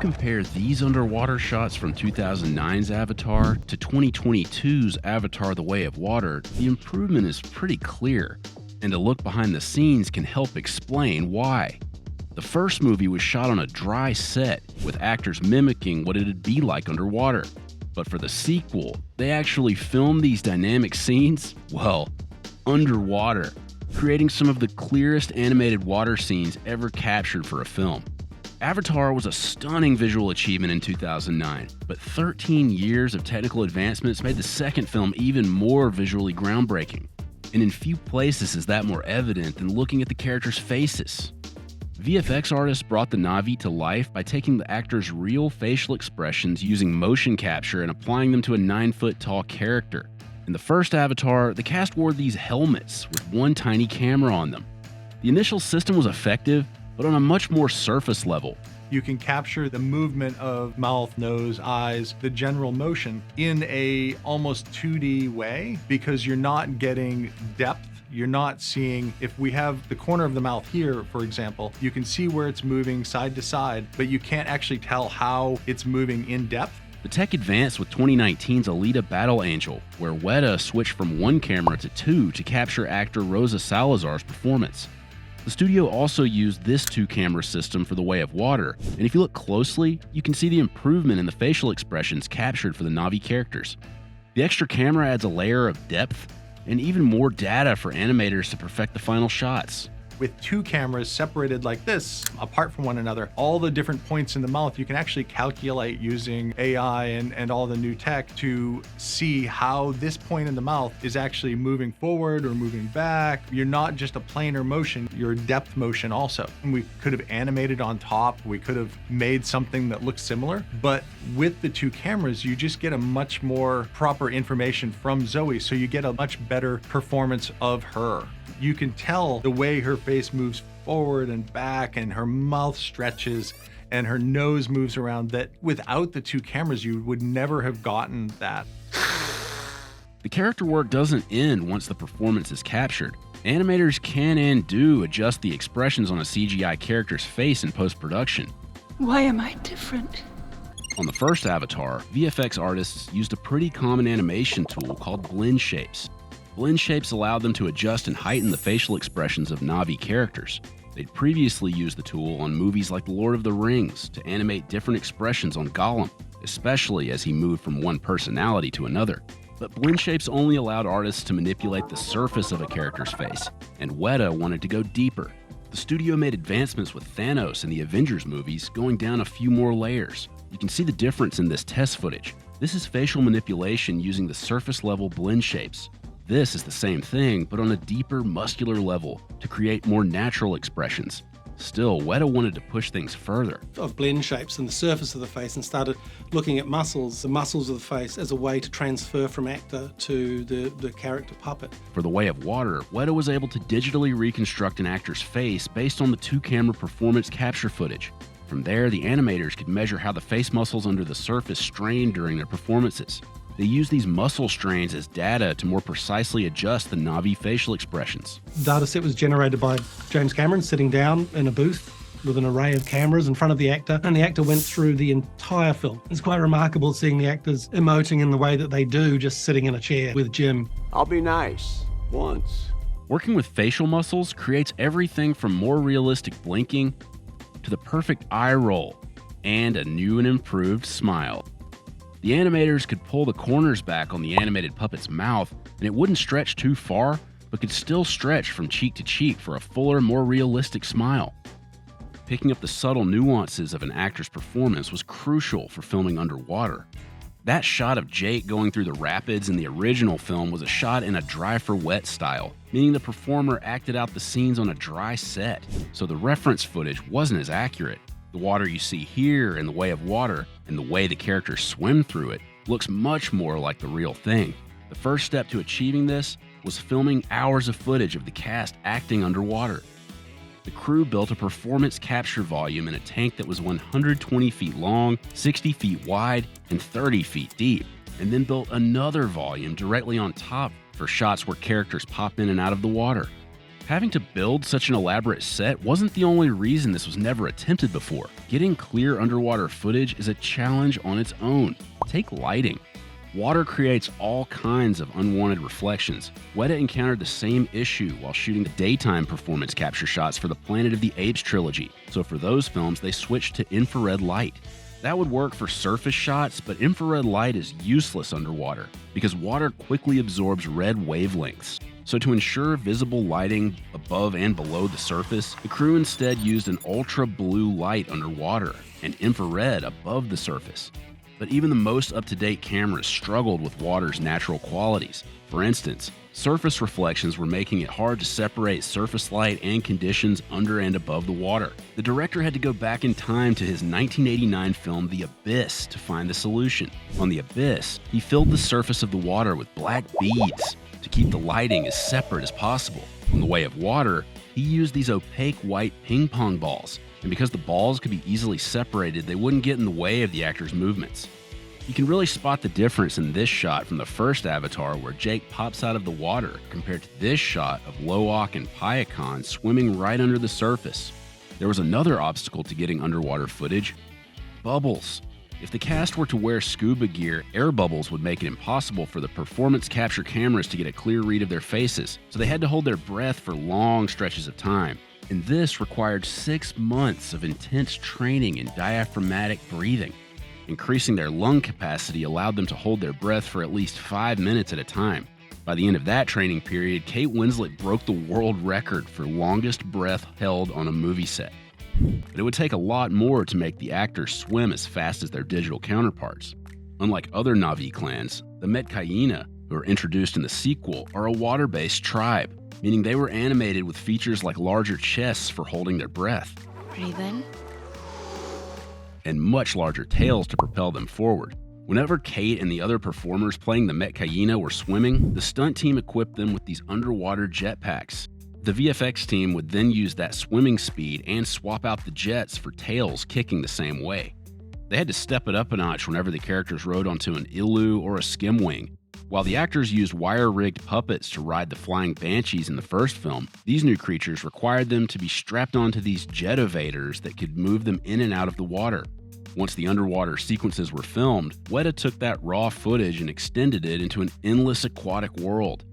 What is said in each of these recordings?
compare these underwater shots from 2009's Avatar to 2022's Avatar: The Way of Water, the improvement is pretty clear, and a look behind the scenes can help explain why. The first movie was shot on a dry set, with actors mimicking what it'd be like underwater. But for the sequel, they actually filmed these dynamic scenes, well, underwater, creating some of the clearest animated water scenes ever captured for a film. Avatar was a stunning visual achievement in 2009, but 13 years of technical advancements made the second film even more visually groundbreaking. And in few places is that more evident than looking at the characters' faces. VFX artists brought the Na'vi to life by taking the actors' real facial expressions using motion capture and applying them to a 9-foot-tall character. In the first Avatar, the cast wore these helmets with one tiny camera on them. The initial system was effective, but on a much more surface level. You can capture the movement of mouth, nose, eyes, the general motion in a almost 2D way because you're not getting depth. You're not seeing, if we have the corner of the mouth here, for example, you can see where it's moving side to side, but you can't actually tell how it's moving in depth. The tech advanced with 2019's Alita Battle Angel, where Weta switched from one camera to two to capture actor Rosa Salazar's performance. The studio also used this two-camera system for The Way of Water, and if you look closely, you can see the improvement in the facial expressions captured for the Na'vi characters. The extra camera adds a layer of depth and even more data for animators to perfect the final shots. With two cameras separated like this, apart from one another, all the different points in the mouth, you can actually calculate using AI and all the new tech to see how this point in the mouth is actually moving forward or moving back. You're not just a planar motion, you're a depth motion also. And we could have animated on top, we could have made something that looks similar, but with the two cameras, you just get a much more proper information from Zoë, so you get a much better performance of her. You can tell the way her face moves forward and back and her mouth stretches and her nose moves around that without the two cameras, you would never have gotten that. The character work doesn't end once the performance is captured. Animators can and do adjust the expressions on a CGI character's face in post-production. Why am I different? On the first Avatar, VFX artists used a pretty common animation tool called blend shapes. Blend shapes allowed them to adjust and heighten the facial expressions of Na'vi characters. They'd previously used the tool on movies like The Lord of the Rings to animate different expressions on Gollum, especially as he moved from one personality to another. But blend shapes only allowed artists to manipulate the surface of a character's face, and Weta wanted to go deeper. The studio made advancements with Thanos in the Avengers movies, going down a few more layers. You can see the difference in this test footage. This is facial manipulation using the surface-level blend shapes. This is the same thing, but on a deeper, muscular level to create more natural expressions. Still, Weta wanted to push things further. Of blend shapes and the surface of the face and started looking at muscles, the muscles of the face, as a way to transfer from actor to the character puppet. For The Way of Water, Weta was able to digitally reconstruct an actor's face based on the two-camera performance capture footage. From there, the animators could measure how the face muscles under the surface strained during their performances. They used these muscle strains as data to more precisely adjust the Na'vi facial expressions. The data set was generated by James Cameron sitting down in a booth with an array of cameras in front of the actor, and the actor went through the entire film. It's quite remarkable seeing the actors emoting in the way that they do, just sitting in a chair with Jim. I'll be nice, once. Working with facial muscles creates everything from more realistic blinking to the perfect eye roll and a new and improved smile. The animators could pull the corners back on the animated puppet's mouth, and it wouldn't stretch too far, but could still stretch from cheek to cheek for a fuller, more realistic smile. Picking up the subtle nuances of an actor's performance was crucial for filming underwater. That shot of Jake going through the rapids in the original film was a shot in a dry for wet style, meaning the performer acted out the scenes on a dry set, so the reference footage wasn't as accurate. The water you see here in The Way of Water, and the way the characters swim through it, looks much more like the real thing. The first step to achieving this was filming hours of footage of the cast acting underwater. The crew built a performance capture volume in a tank that was 120 feet long, 60 feet wide, and 30 feet deep, and then built another volume directly on top for shots where characters pop in and out of the water. Having to build such an elaborate set wasn't the only reason this was never attempted before. Getting clear underwater footage is a challenge on its own. Take lighting. Water creates all kinds of unwanted reflections. Weta encountered the same issue while shooting the daytime performance capture shots for the Planet of the Apes trilogy, so for those films they switched to infrared light. That would work for surface shots, but infrared light is useless underwater because water quickly absorbs red wavelengths. So to ensure visible lighting above and below the surface, the crew instead used an ultra blue light underwater and infrared above the surface. But even the most up-to-date cameras struggled with water's natural qualities. For instance, surface reflections were making it hard to separate surface light and conditions under and above the water. The director had to go back in time to his 1989 film The Abyss to find the solution. On The Abyss, he filled the surface of the water with black beads to keep the lighting as separate as possible. On The Way of Water, he used these opaque white ping pong balls, and because the balls could be easily separated, they wouldn't get in the way of the actor's movements. You can really spot the difference in this shot from the first Avatar where Jake pops out of the water compared to this shot of Loak and Payakan swimming right under the surface. There was another obstacle to getting underwater footage: bubbles. If the cast were to wear scuba gear, air bubbles would make it impossible for the performance capture cameras to get a clear read of their faces, so they had to hold their breath for long stretches of time. And this required 6 months of intense training in diaphragmatic breathing. Increasing their lung capacity allowed them to hold their breath for at least 5 minutes at a time. By the end of that training period, Kate Winslet broke the world record for longest breath held on a movie set. But it would take a lot more to make the actors swim as fast as their digital counterparts. Unlike other Na'vi clans, the Metkayina, who are introduced in the sequel, are a water-based tribe, meaning they were animated with features like larger chests for holding their breath. Breathe in. And much larger tails to propel them forward. Whenever Kate and the other performers playing the Metkayina were swimming, the stunt team equipped them with these underwater jetpacks. The VFX team would then use that swimming speed and swap out the jets for tails kicking the same way. They had to step it up a notch whenever the characters rode onto an ilu or a skimwing. While the actors used wire-rigged puppets to ride the flying banshees in the first film, these new creatures required them to be strapped onto these jet evaders that could move them in and out of the water. Once the underwater sequences were filmed, Weta took that raw footage and extended it into an endless aquatic world.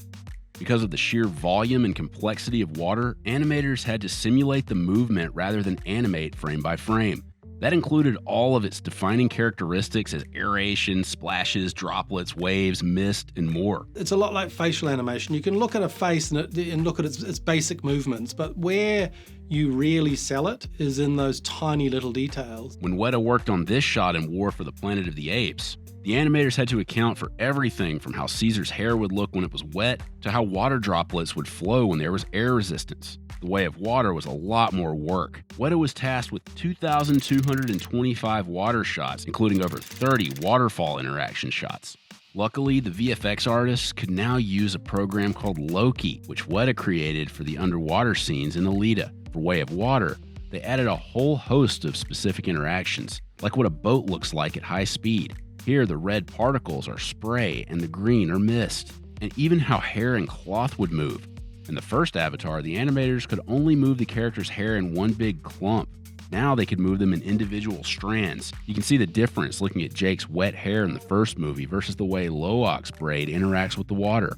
Because of the sheer volume and complexity of water, animators had to simulate the movement rather than animate frame by frame. That included all of its defining characteristics as aeration, splashes, droplets, waves, mist, and more. It's a lot like facial animation. You can look at a face and look at its basic movements, but where you really sell it is in those tiny little details. When Weta worked on this shot in War for the Planet of the Apes, the animators had to account for everything from how Caesar's hair would look when it was wet to how water droplets would flow when there was air resistance. The Way of Water was a lot more work. Weta was tasked with 2,225 water shots, including over 30 waterfall interaction shots. Luckily, the VFX artists could now use a program called Loki, which Weta created for the underwater scenes in Alita. For Way of Water, they added a whole host of specific interactions, like what a boat looks like at high speed. Here, the red particles are spray and the green are mist, and even how hair and cloth would move. In the first Avatar, the animators could only move the characters' hair in one big clump. Now they could move them in individual strands. You can see the difference looking at Jake's wet hair in the first movie versus the way Loak's braid interacts with the water.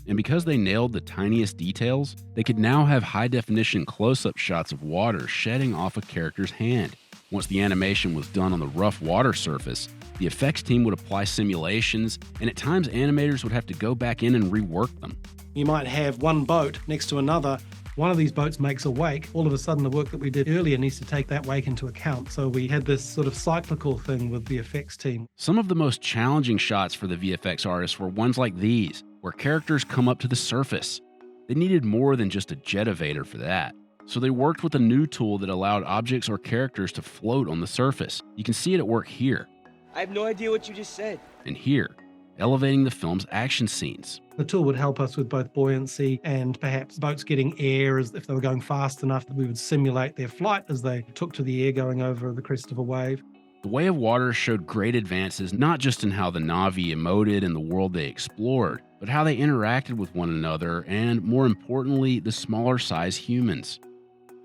And because they nailed the tiniest details, they could now have high-definition close-up shots of water shedding off a character's hand. Once the animation was done on the rough water surface, the effects team would apply simulations, and at times animators would have to go back in and rework them. You might have one boat next to another. One of these boats makes a wake. All of a sudden, the work that we did earlier needs to take that wake into account. So we had this sort of cyclical thing with the effects team. Some of the most challenging shots for the VFX artists were ones like these, where characters come up to the surface. They needed more than just a jet evader for that. So they worked with a new tool that allowed objects or characters to float on the surface. You can see it at work here. I have no idea what you just said. And here, elevating the film's action scenes. The tool would help us with both buoyancy and perhaps boats getting air as if they were going fast enough that we would simulate their flight as they took to the air going over the crest of a wave. The Way of Water showed great advances not just in how the Na'vi emoted and the world they explored, but how they interacted with one another and, more importantly, the smaller size humans.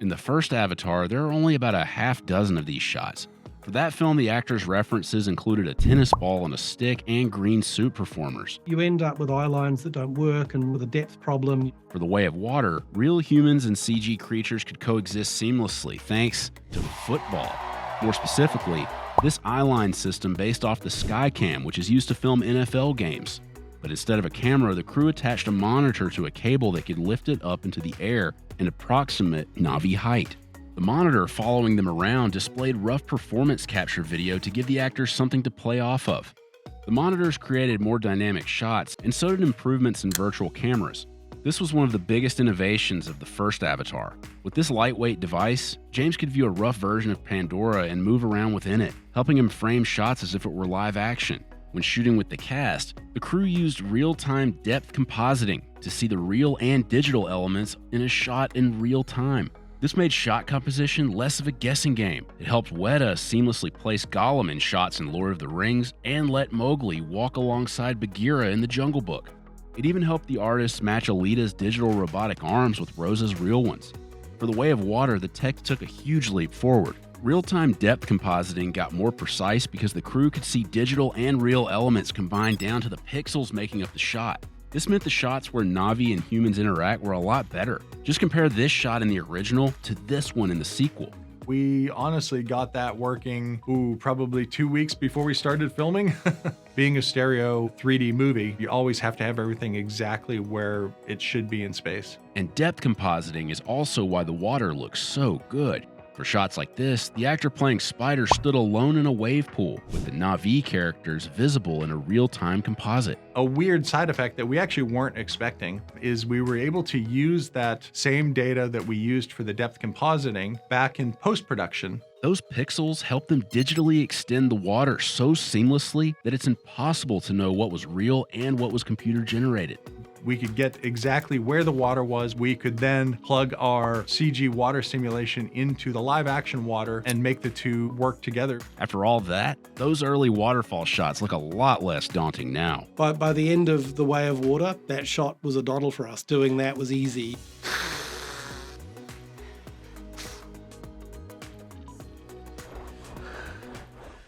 In the first Avatar, there are only about a half dozen of these shots. For that film, the actors' references included a tennis ball and a stick and green suit performers. You end up with eye lines that don't work and with a depth problem. For The Way of Water, real humans and CG creatures could coexist seamlessly thanks to football. More specifically, this eyeline system based off the Skycam, which is used to film NFL games. But instead of a camera, the crew attached a monitor to a cable that could lift it up into the air and approximate Na'vi height. The monitor following them around displayed rough performance capture video to give the actors something to play off of. The monitors created more dynamic shots, and so did improvements in virtual cameras. This was one of the biggest innovations of the first Avatar. With this lightweight device, James could view a rough version of Pandora and move around within it, helping him frame shots as if it were live action. When shooting with the cast, the crew used real-time depth compositing to see the real and digital elements in a shot in real time. This made shot composition less of a guessing game. It helped Weta seamlessly place Gollum in shots in Lord of the Rings and let Mowgli walk alongside Bagheera in The Jungle Book. It even helped the artists match Alita's digital robotic arms with Rosa's real ones. For The Way of Water, the tech took a huge leap forward. Real-time depth compositing got more precise because the crew could see digital and real elements combined down to the pixels making up the shot. This meant the shots where Na'vi and humans interact were a lot better. Just compare this shot in the original to this one in the sequel. We honestly got that working, probably 2 weeks before we started filming. Being a stereo 3D movie, you always have to have everything exactly where it should be in space. And depth compositing is also why the water looks so good. For shots like this, the actor playing Spider stood alone in a wave pool, with the Na'vi characters visible in a real-time composite. A weird side effect that we actually weren't expecting is we were able to use that same data that we used for the depth compositing back in post-production. Those pixels help them digitally extend the water so seamlessly that it's impossible to know what was real and what was computer generated. We could get exactly where the water was. We could then plug our CG water simulation into the live action water and make the two work together. After all that, those early waterfall shots look a lot less daunting now. By the end of The Way of Water, that shot was a doddle for us. Doing that was easy.